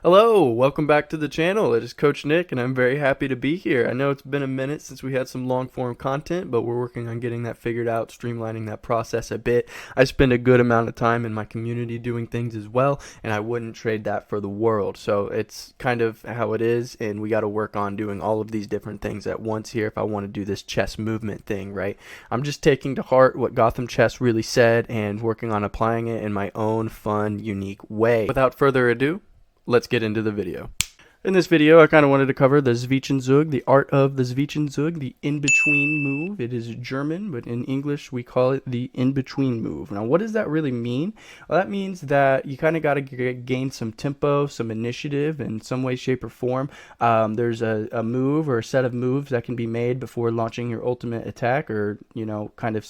Hello, welcome back to the channel. It is Coach Nick, and I'm very happy to be here. I know it's been a minute since we had some long form content, but we're working on getting that figured out, streamlining that process a bit. I spend a good amount of time in my community doing things as well, and I wouldn't trade that for the world. So it's kind of how it is, and we got to work on doing all of these different things at once here if I want to do this chess movement thing, right? I'm just taking to heart what Gotham Chess really said and working on applying it in my own fun, unique way. Without further ado, let's get into the video. In this video, I kind of wanted to cover the Zwischenzug, the art of the Zwischenzug, the in-between move. It is German, but in English we call it the in-between move. Now, what does that really mean? Well, that means that you kind of got to gain some tempo, some initiative in some way, shape, or form. There's a move or a set of moves that can be made before launching your ultimate attack, or, kind of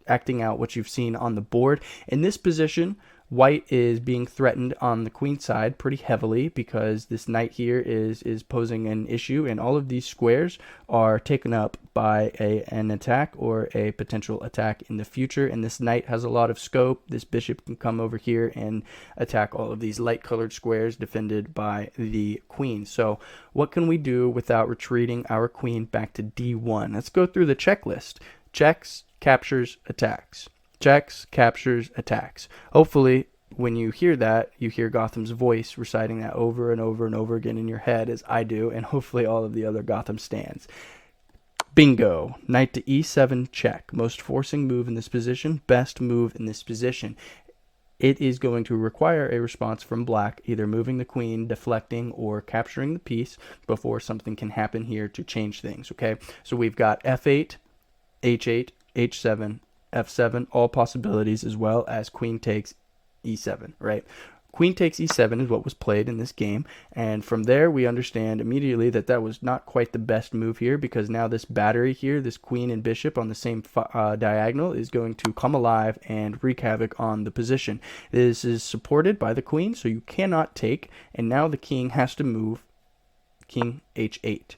acting out what you've seen on the board. In this position, White is being threatened on the queen side pretty heavily because this knight here is posing an issue, and all of these squares are taken up by an attack or a potential attack in the future, and this knight has a lot of scope. This bishop can come over here and attack all of these light colored squares defended by the queen. So what can we do without retreating our queen back to d1? Let's go through the checklist. Checks, captures, attacks. Checks, captures, attacks. Hopefully, when you hear that, you hear Gotham's voice reciting that over and over and over again in your head, as I do, and hopefully all of the other Gotham stands. Bingo! Knight to e7 check. Most forcing move in this position, best move in this position. It is going to require a response from black, either moving the queen, deflecting, or capturing the piece before something can happen here to change things, okay? So we've got f8, h8, h7, f7, all possibilities, as well as queen takes e7, right? Queen takes e7 is what was played in this game, and from there we understand immediately that that was not quite the best move here, because now this battery here, this queen and bishop on the same diagonal, is going to come alive and wreak havoc on the position. This is supported by the queen, so you cannot take, and now the king has to move king h8.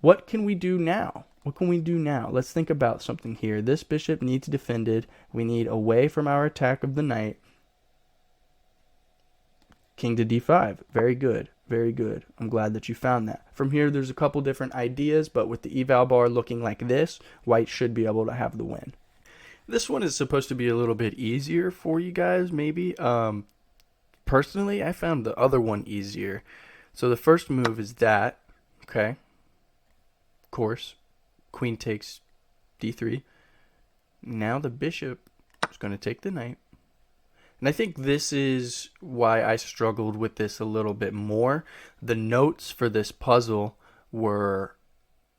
What can we do now? What can we do now? Let's think about something here. This bishop needs defended. We need away from our attack of the knight. King to d5. Very good. Very good. I'm glad that you found that. From here, there's a couple different ideas, but with the eval bar looking like this, white should be able to have the win. This one is supposed to be a little bit easier for you guys, maybe. Personally, I found the other one easier. So the first move is that, okay? Of course. Queen takes d3. Now the bishop is going to take the knight. And I think this is why I struggled with this a little bit more. The notes for this puzzle were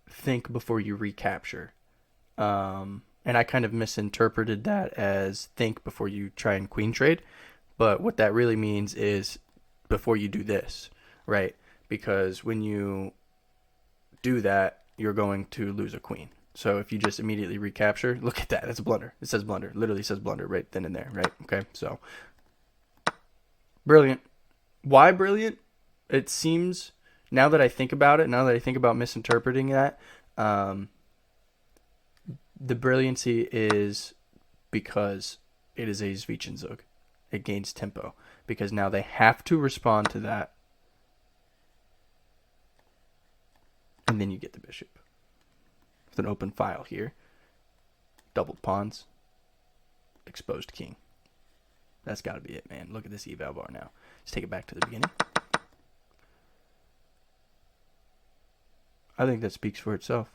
think before you recapture. And I kind of misinterpreted that as think before you try and queen trade. But what that really means is before you do this, right? Because when you do that, you're going to lose a queen. So if you just immediately recapture, look at that. That's a blunder. It says blunder. Literally says blunder right then and there, right? Okay, so brilliant. Why brilliant? It seems, now that I think about it, now that I think about misinterpreting that, the brilliancy is because it is a Zwischenzug. It gains tempo because now they have to respond to that, and then you get the bishop with an open file here, doubled pawns, exposed king. That's got to be it, man. Look at this eval bar now. Let's take it back to the beginning. I think that speaks for itself.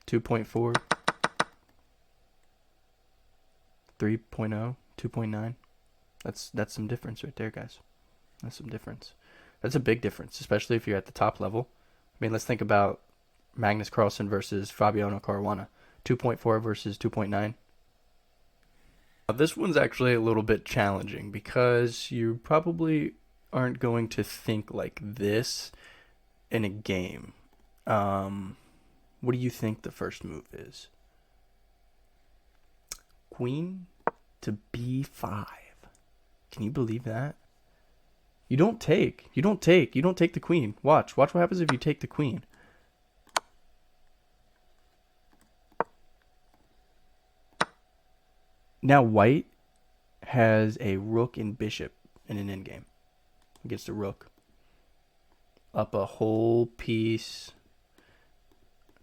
2.4, 3.0, 2.9. That's some difference right there, guys. That's some difference. That's a big difference, especially if you're at the top level. I mean, let's think about Magnus Carlsen versus Fabiano Caruana. 2.4 versus 2.9. This one's actually a little bit challenging because you probably aren't going to think like this in a game. What do you think the first move is? Queen to b5. Can you believe that? You don't take. You don't take. You don't take the queen. Watch. Watch what happens if you take the queen. Now white has a rook and bishop in an endgame. against the rook. Up a whole piece.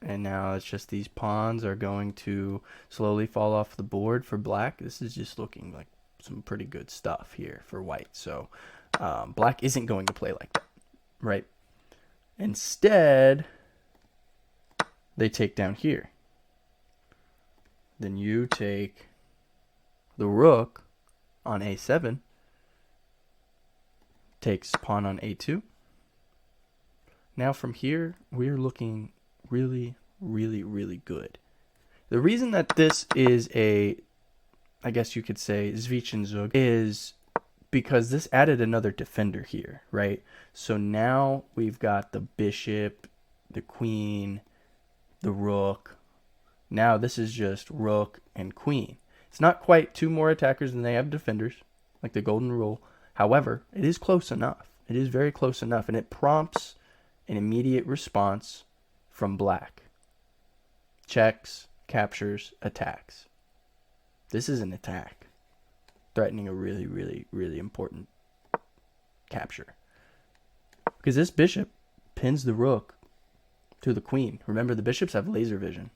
And now it's just these pawns are going to slowly fall off the board for black. This is just looking like some pretty good stuff here for white. So black isn't going to play like that, right? Instead, they take down here. Then you take the rook on a7, takes pawn on a2. Now from here, we're looking really, really, really good. The reason that this is I guess you could say, Zwischenzug, is because this added another defender here, right? So now we've got the bishop, the queen, the rook. Now this is just rook and queen. It's not quite two more attackers than they have defenders, like the golden rule. However, it is close enough. It is very close enough, and it prompts an immediate response from black. Checks, captures, attacks. This is an attack, threatening a really, really, really important capture. Because this bishop pins the rook to the queen. Remember, the bishops have laser vision.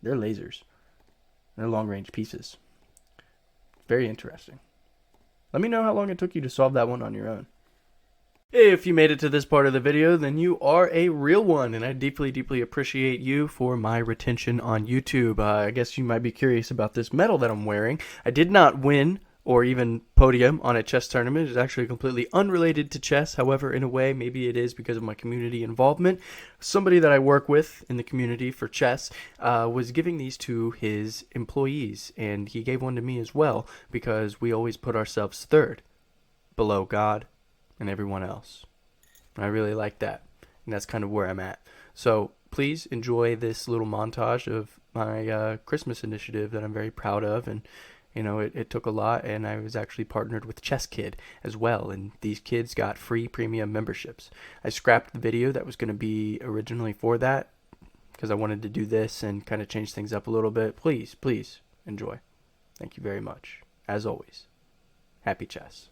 They're lasers. They're long-range pieces. Very interesting. Let me know how long it took you to solve that one on your own. If you made it to this part of the video, then you are a real one, and I deeply, deeply appreciate you for my retention on YouTube. I guess you might be curious about this medal that I'm wearing. I did not win or even podium on a chess tournament. It's actually completely unrelated to chess. However, in a way, maybe it is because of my community involvement. Somebody that I work with in the community for chess was giving these to his employees, and he gave one to me as well because we always put ourselves third, below God and everyone else. I really like that, and that's kind of where I'm at. So please enjoy this little montage of my Christmas initiative that I'm very proud of, and you know, it took a lot, and I was actually partnered with Chess Kid as well, and these kids got free premium memberships. I scrapped the video that was going to be originally for that because I wanted to do this and kind of change things up a little bit. Please enjoy. Thank you very much. As always, happy chess.